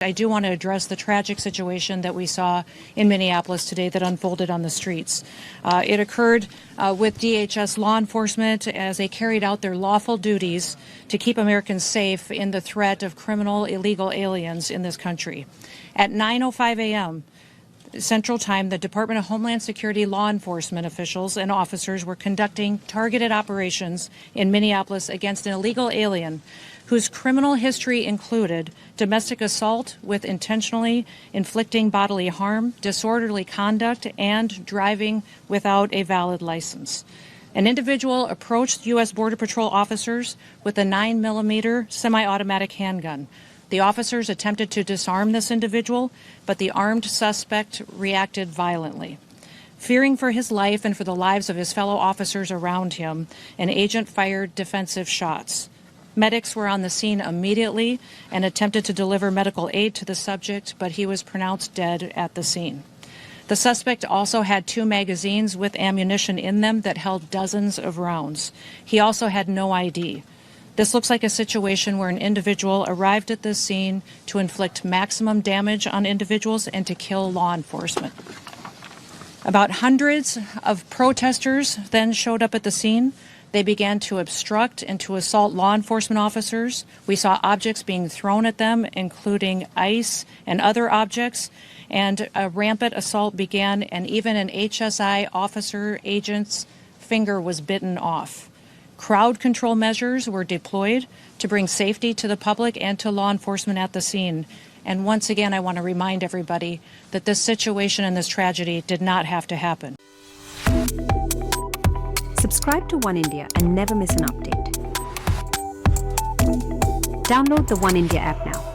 I do want to address the tragic situation that we saw in Minneapolis today that unfolded on the streets. It occurred with DHS law enforcement as they carried out their lawful duties to keep Americans safe in the threat of criminal illegal aliens in this country. At 9:05 a.m. Central Time, the Department of Homeland Security law enforcement officials and officers were conducting targeted operations in Minneapolis against an illegal alien whose criminal history included domestic assault with intentionally inflicting bodily harm, disorderly conduct, and driving without a valid license. An individual approached U.S. Border Patrol officers with a 9mm semi-automatic handgun. The officers attempted to disarm this individual, but the armed suspect reacted violently. Fearing for his life and for the lives of his fellow officers around him, an agent fired defensive shots. Medics were on the scene immediately and attempted to deliver medical aid to the subject, but he was pronounced dead at the scene. The suspect also had 2 magazines with ammunition in them that held dozens of rounds. He also had no ID. This looks like a situation where an individual arrived at this scene to inflict maximum damage on individuals and to kill law enforcement. About hundreds of protesters then showed up at the scene. They began to obstruct and to assault law enforcement officers. We saw objects being thrown at them, including ice and other objects, and a rampant assault began, and even an HSI officer agent's finger was bitten off. Crowd control measures were deployed to bring safety to the public and to law enforcement at the scene. And once again, I want to remind everybody that this situation and this tragedy did not have to happen. Subscribe to One India and never miss an update. Download the One India app now.